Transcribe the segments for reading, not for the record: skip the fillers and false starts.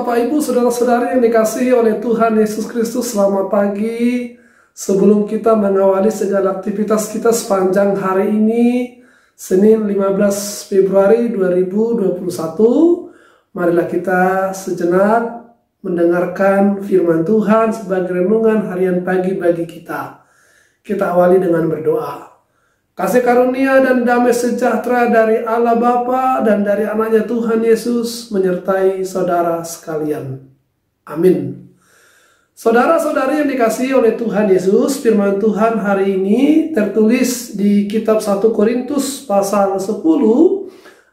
Bapak Ibu, saudara-saudari yang dikasihi oleh Tuhan Yesus Kristus, selamat pagi. Sebelum kita mengawali segala aktivitas kita sepanjang hari ini, Senin 15 Februari 2021, marilah kita sejenak mendengarkan firman Tuhan sebagai renungan harian pagi bagi kita. Kita awali dengan berdoa. Kasih karunia dan damai sejahtera dari Allah Bapa dan dari anaknya Tuhan Yesus menyertai saudara sekalian. Amin. Saudara-saudari yang dikasihi oleh Tuhan Yesus, firman Tuhan hari ini tertulis di kitab 1 Korintus pasal 10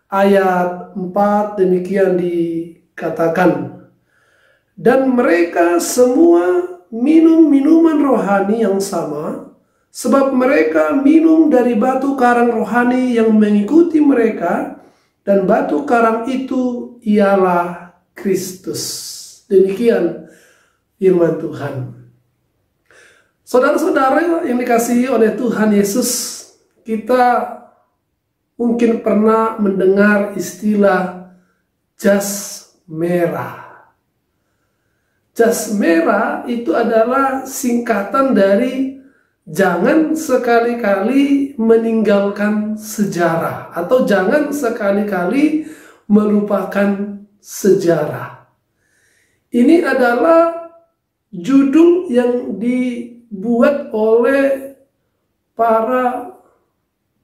ayat 4, demikian dikatakan. Dan mereka semua minum minuman rohani yang sama, sebab mereka minum dari batu karang rohani yang mengikuti mereka, dan batu karang itu ialah Kristus. Demikian firman Tuhan. Saudara-saudara yang dikasihi oleh Tuhan Yesus, kita mungkin pernah mendengar istilah jas merah. Jas merah itu adalah singkatan dari jangan sekali-kali meninggalkan sejarah, atau jangan sekali-kali melupakan sejarah. Ini adalah judul yang dibuat oleh para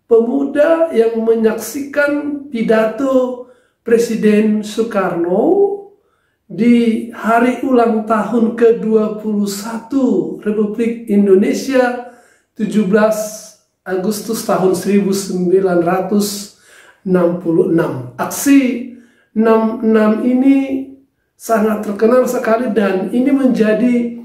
pemuda yang menyaksikan pidato Presiden Soekarno di hari ulang tahun ke-21 Republik Indonesia 17 Agustus tahun 1966. Aksi 66 ini sangat terkenal sekali dan ini menjadi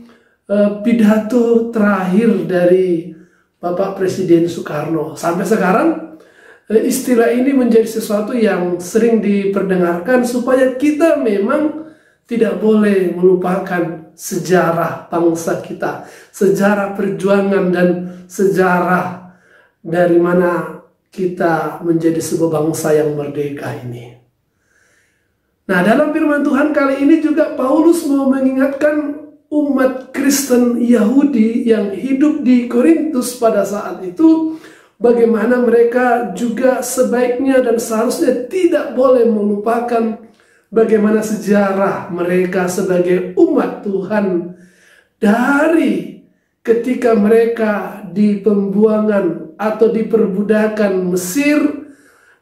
pidato terakhir dari Bapak Presiden Soekarno. Sampai sekarang istilah ini menjadi sesuatu yang sering diperdengarkan supaya kita memang tidak boleh melupakan sejarah bangsa kita, sejarah perjuangan dan sejarah dari mana kita menjadi sebuah bangsa yang merdeka ini. Nah, dalam firman Tuhan kali ini juga Paulus mau mengingatkan umat Kristen Yahudi yang hidup di Korintus pada saat itu, bagaimana mereka juga sebaiknya dan seharusnya tidak boleh melupakan bagaimana sejarah mereka sebagai umat Tuhan dari ketika mereka di pembuangan atau di perbudakan Mesir,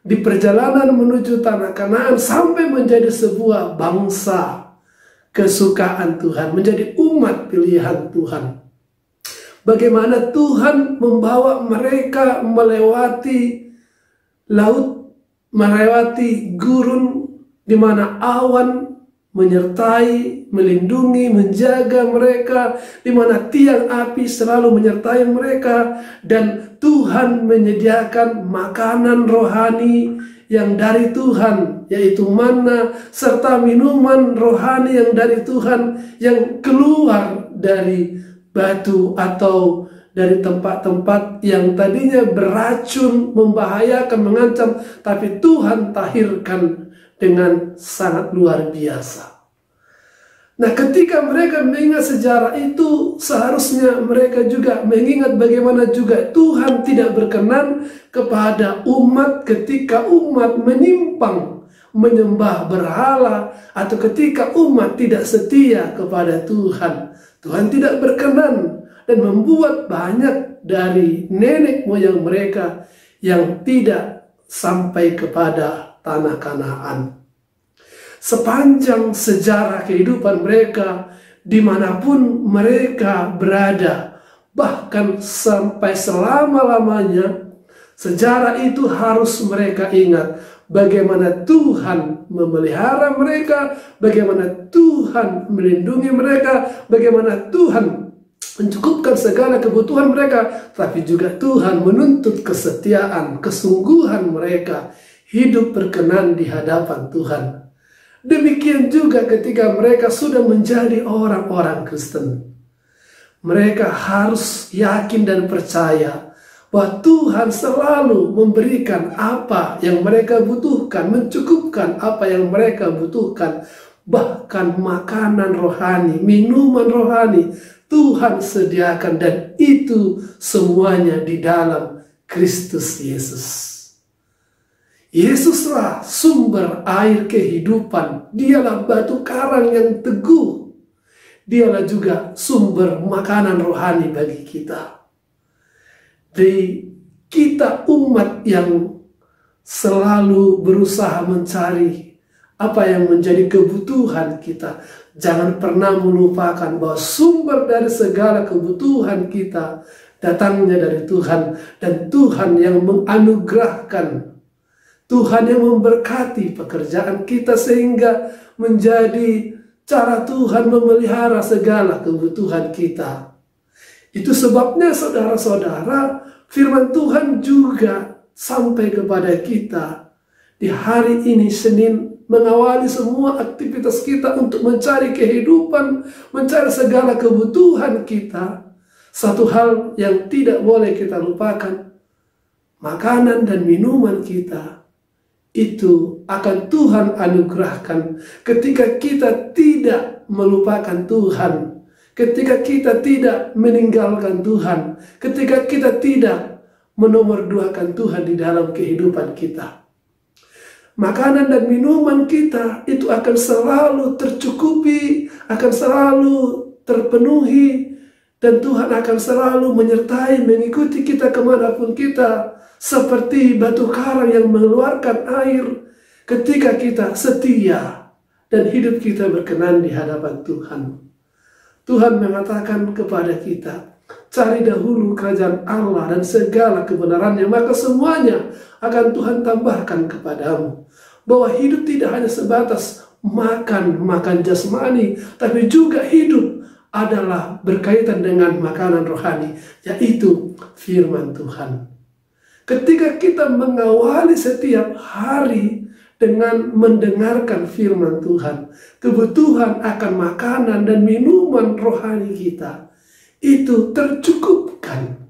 di perjalanan menuju tanah Kanaan sampai menjadi sebuah bangsa kesukaan Tuhan, menjadi umat pilihan Tuhan. Bagaimana Tuhan membawa mereka melewati laut, melewati gurun, di mana awan menyertai, melindungi, menjaga mereka, di mana tiang api selalu menyertai mereka, dan Tuhan menyediakan makanan rohani yang dari Tuhan, yaitu manna, serta minuman rohani yang dari Tuhan, yang keluar dari batu atau dari tempat-tempat yang tadinya beracun, membahayakan, mengancam, tapi Tuhan tahirkan dengan sangat luar biasa. Nah, ketika mereka mengingat sejarah itu, seharusnya mereka juga mengingat bagaimana juga Tuhan tidak berkenan kepada umat ketika umat menyimpang, menyembah berhala, atau ketika umat tidak setia kepada Tuhan. Tuhan tidak berkenan dan membuat banyak dari nenek moyang mereka yang tidak sampai kepada tanah Kanaan. Sepanjang sejarah kehidupan mereka, dimanapun mereka berada, bahkan sampai selama-lamanya, sejarah itu harus mereka ingat bagaimana Tuhan memelihara mereka, bagaimana Tuhan melindungi mereka, bagaimana Tuhan mencukupkan segala kebutuhan mereka, tapi juga Tuhan menuntut kesetiaan, kesungguhan mereka hidup berkenan di hadapan Tuhan. Demikian juga ketika mereka sudah menjadi orang-orang Kristen. Mereka harus yakin dan percaya bahwa Tuhan selalu memberikan apa yang mereka butuhkan, mencukupkan apa yang mereka butuhkan, bahkan makanan rohani, minuman rohani Tuhan sediakan, dan itu semuanya di dalam Kristus Yesus. Yesuslah sumber air kehidupan. Dialah batu karang yang teguh. Dialah juga sumber makanan rohani bagi kita. Kita umat yang selalu berusaha mencari apa yang menjadi kebutuhan kita. Jangan pernah melupakan bahwa sumber dari segala kebutuhan kita datangnya dari Tuhan. Dan Tuhan yang menganugerahkan, Tuhan yang memberkati pekerjaan kita sehingga menjadi cara Tuhan memelihara segala kebutuhan kita. Itu sebabnya saudara-saudara, firman Tuhan juga sampai kepada kita di hari ini Senin, mengawali semua aktivitas kita untuk mencari kehidupan, mencari segala kebutuhan kita. Satu hal yang tidak boleh kita lupakan, makanan dan minuman kita itu akan Tuhan anugerahkan ketika kita tidak melupakan Tuhan, ketika kita tidak meninggalkan Tuhan, ketika kita tidak menomorduakan Tuhan di dalam kehidupan kita. Makanan dan minuman kita itu akan selalu tercukupi, akan selalu terpenuhi, dan Tuhan akan selalu menyertai, mengikuti kita kemanapun kita, seperti batu karang yang mengeluarkan air ketika kita setia dan hidup kita berkenan di hadapan Tuhan. Tuhan mengatakan kepada kita, cari dahulu kerajaan Allah dan segala kebenarannya, maka semuanya akan Tuhan tambahkan kepadamu. Bahwa hidup tidak hanya sebatas makan jasmani, tapi juga hidup adalah berkaitan dengan makanan rohani, yaitu firman Tuhan. Ketika kita mengawali setiap hari dengan mendengarkan firman Tuhan, kebutuhan akan makanan dan minuman rohani kita itu tercukupkan.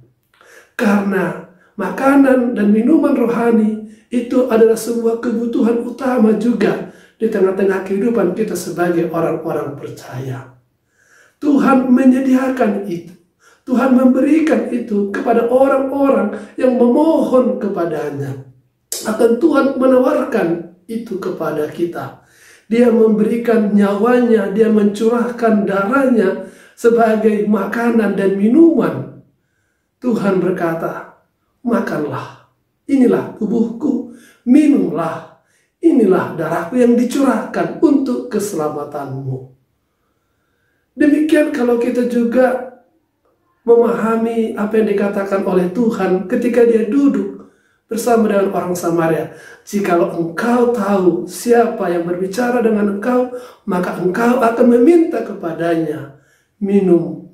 Karena makanan dan minuman rohani itu adalah sebuah kebutuhan utama juga di tengah-tengah kehidupan kita sebagai orang-orang percaya. Tuhan menyediakan itu. Tuhan memberikan itu kepada orang-orang yang memohon kepadanya. Akan Tuhan menawarkan itu kepada kita. Dia memberikan nyawanya, dia mencurahkan darahnya sebagai makanan dan minuman. Tuhan berkata, makanlah, inilah tubuhku, minumlah, inilah darahku yang dicurahkan untuk keselamatanmu. Demikian kalau kita juga memahami apa yang dikatakan oleh Tuhan ketika dia duduk bersama dengan orang Samaria. Jikalau engkau tahu siapa yang berbicara dengan engkau, maka engkau akan meminta kepadanya minum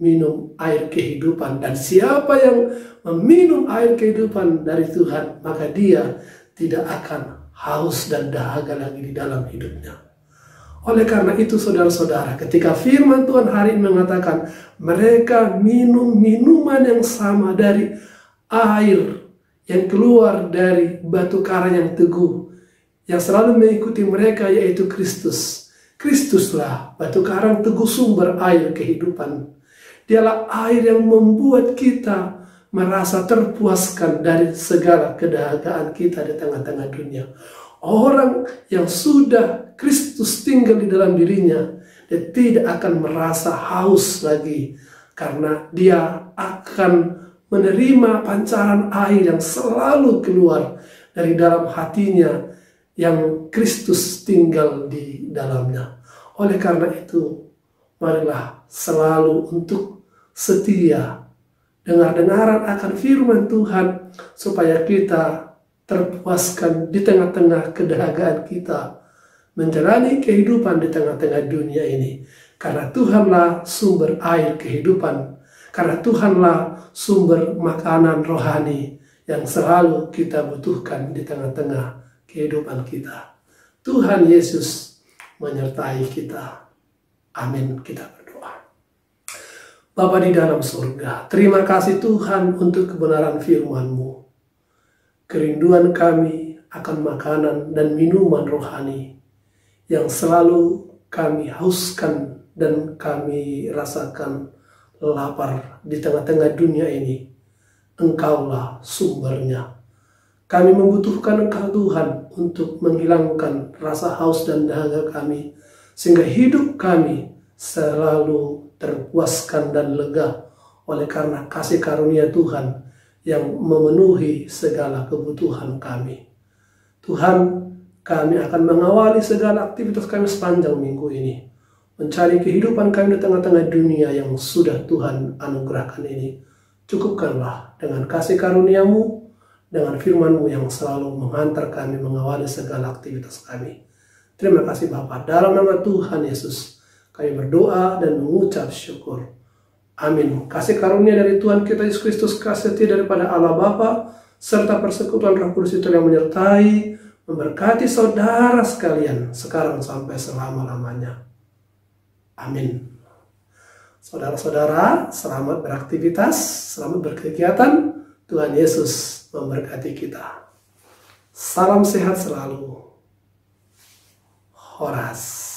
air kehidupan. Dan siapa yang meminum air kehidupan dari Tuhan, maka dia tidak akan haus dan dahaga lagi di dalam hidupnya. Oleh karena itu saudara-saudara, ketika firman Tuhan hari ini mengatakan mereka minum minuman yang sama dari air yang keluar dari batu karang yang teguh, yang selalu mengikuti mereka, yaitu Kristus. Kristuslah batu karang teguh, sumber air kehidupan. Dialah air yang membuat kita merasa terpuaskan dari segala kedahagaan kita di tengah-tengah dunia. Orang yang sudah Kristus tinggal di dalam dirinya, dia tidak akan merasa haus lagi, karena dia akan menerima pancaran air yang selalu keluar dari dalam hatinya yang Kristus tinggal di dalamnya. Oleh karena itu, marilah selalu untuk setia dengar-dengaran akan firman Tuhan, supaya kita terpuaskan di tengah-tengah kedahagaan kita, menjalani kehidupan di tengah-tengah dunia ini. Karena Tuhanlah sumber air kehidupan, karena Tuhanlah sumber makanan rohani yang selalu kita butuhkan di tengah-tengah kehidupan kita. Tuhan Yesus menyertai kita. Amin. Kita berdoa. Bapa di dalam surga, terima kasih Tuhan untuk kebenaran firman-Mu. Kerinduan kami akan makanan dan minuman rohani yang selalu kami hauskan dan kami rasakan lapar di tengah-tengah dunia ini, Engkaulah sumbernya. Kami membutuhkan Engkau Tuhan untuk menghilangkan rasa haus dan dahaga kami, sehingga hidup kami selalu terpuaskan dan lega oleh karena kasih karunia Tuhan yang memenuhi segala kebutuhan kami. Tuhan, kami akan mengawali segala aktivitas kami sepanjang minggu ini, mencari kehidupan kami di tengah-tengah dunia yang sudah Tuhan anugerahkan ini. Cukupkanlah dengan kasih karunia-Mu, dengan firman-Mu yang selalu menghantar kami mengawali segala aktivitas kami. Terima kasih Bapa, dalam nama Tuhan Yesus kami berdoa dan mengucap syukur. Amin. Kasih karunia dari Tuhan kita Yesus Kristus, kasih setia daripada Allah Bapa, serta persekutuan Roh Kudus itu yang menyertai, memberkati saudara sekalian sekarang sampai selama-lamanya. Amin. Saudara-saudara, selamat beraktivitas, selamat berkegiatan. Tuhan Yesus memberkati kita. Salam sehat selalu. Horas.